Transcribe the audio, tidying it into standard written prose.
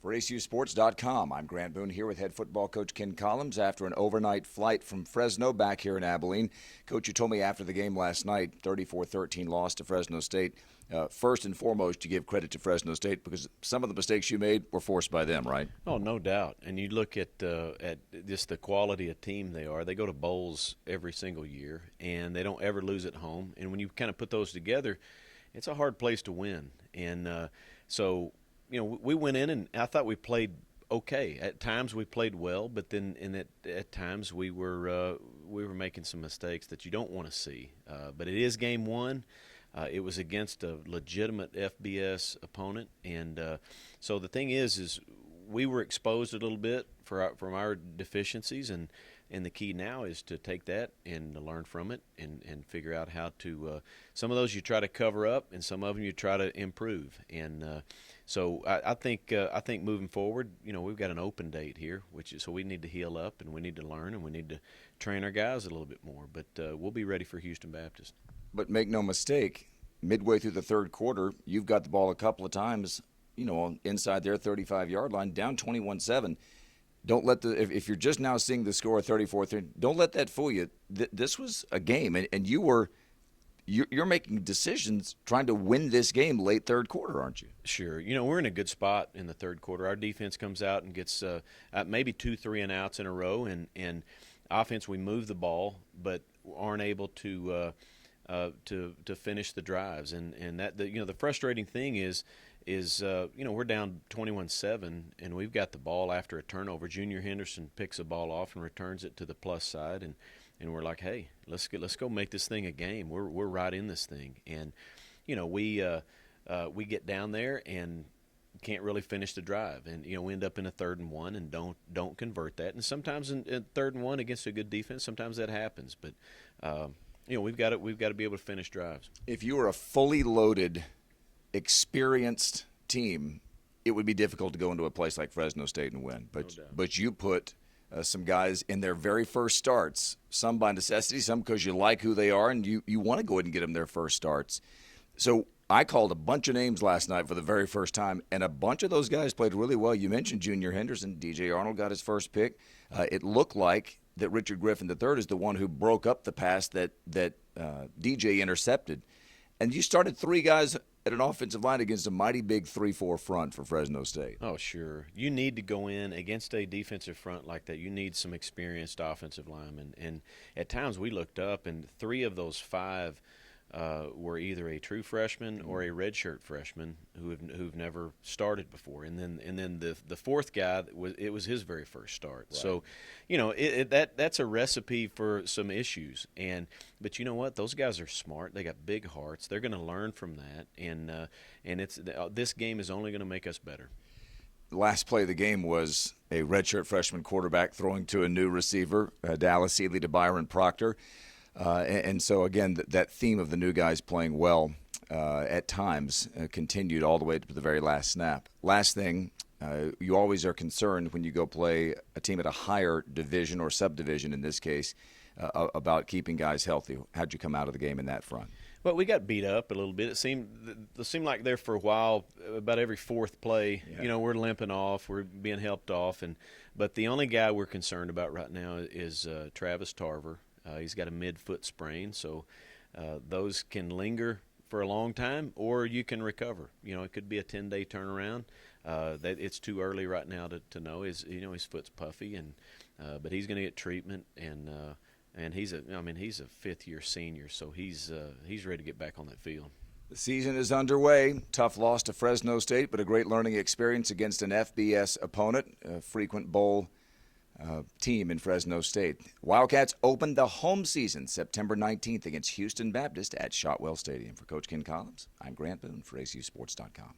For ACUSports.com, I'm Grant Boone here with head football coach Ken Collums after an overnight flight from Fresno back here in Abilene. Coach, you told me after the game last night, 34-13 loss to Fresno State. First and foremost, you give credit to Fresno State because some of the mistakes you made were forced by them, right? Oh, no doubt. And you look at just the quality of team they are. They go to bowls every single year, and they don't ever lose at home. And when you kind of put those together, it's a hard place to win. And so – you know, we went in and I thought we played okay. At times we played well, but then at times we were making some mistakes that you don't want to see. But it is game one. It was against a legitimate FBS opponent, and so the thing is we were exposed a little bit from our deficiencies, and the key now is to take that and to learn from it and figure out how to some of those you try to cover up and some of them you try to improve. And so I think moving forward, you know, we've got an open date here, so we need to heal up and we need to learn and we need to train our guys a little bit more. But we'll be ready for Houston Baptist. But make no mistake, midway through the third quarter, you've got the ball a couple of times, you know, inside their 35-yard line, down 21-7. Don't let if you're just now seeing the score 34-3, don't let that fool you. This was a game, and you're making decisions trying to win this game late third quarter, aren't you? Sure. You know, we're in a good spot in the third quarter. Our defense comes out and gets maybe 2 3-and-outs in a row, and offense we move the ball but aren't able to finish the drives. And that the frustrating thing is we're down 21-7 and we've got the ball after a turnover. Junior Henderson picks the ball off and returns it to the plus side, and we're like, hey, let's go make this thing a game. We're right in this thing, and you know we get down there and can't really finish the drive, and we end up in a 3rd and 1 and don't convert that. And sometimes in 3rd and 1 against a good defense, sometimes that happens, but we've got to be able to finish drives. If you were a fully loaded, experienced team, it would be difficult to go into a place like Fresno State and win. But you put some guys in their very first starts, some by necessity, some because you like who they are and you want to go ahead and get them their first starts. So I called a bunch of names last night for the very first time, and a bunch of those guys played really well. You mentioned Junior Henderson. DJ Arnold got his first pick. It looked like that Richard Griffin III is the one who broke up the pass that DJ intercepted. And you started 3 guys at an offensive line against a mighty big 3-4 front for Fresno State. Oh, sure. You need to go in against a defensive front like that. You need some experienced offensive linemen. And at times we looked up, and 3 of those 5 were either a true freshman or a redshirt freshman who've never started before, and then the 4th guy it was his very first start. Right. So, that's a recipe for some issues. But you know what? Those guys are smart. They got big hearts. They're going to learn from that, and this game is only going to make us better. The last play of the game was a redshirt freshman quarterback throwing to a new receiver, Dallas Seeley to Byron Proctor. And so, again, that theme of the new guys playing well at times continued all the way to the very last snap. Last thing, you always are concerned when you go play a team at a higher division or subdivision in this case about keeping guys healthy. How'd you come out of the game in that front? Well, we got beat up a little bit. It seemed like there for a while, about every 4th play, we're limping off, we're being helped off. But the only guy we're concerned about right now is Travis Tarver. He's got a mid-foot sprain, so those can linger for a long time, or you can recover. It could be a 10-day turnaround. It's too early right now to know. His foot's puffy, but he's going to get treatment, and he's a 5th-year senior, so he's ready to get back on that field. The season is underway. Tough loss to Fresno State, but a great learning experience against an FBS opponent, a frequent bowl team in Fresno State. Wildcats open the home season September 19th against Houston Baptist at Shotwell Stadium. For Coach Ken Collums, I'm Grant Boone for ACUSports.com.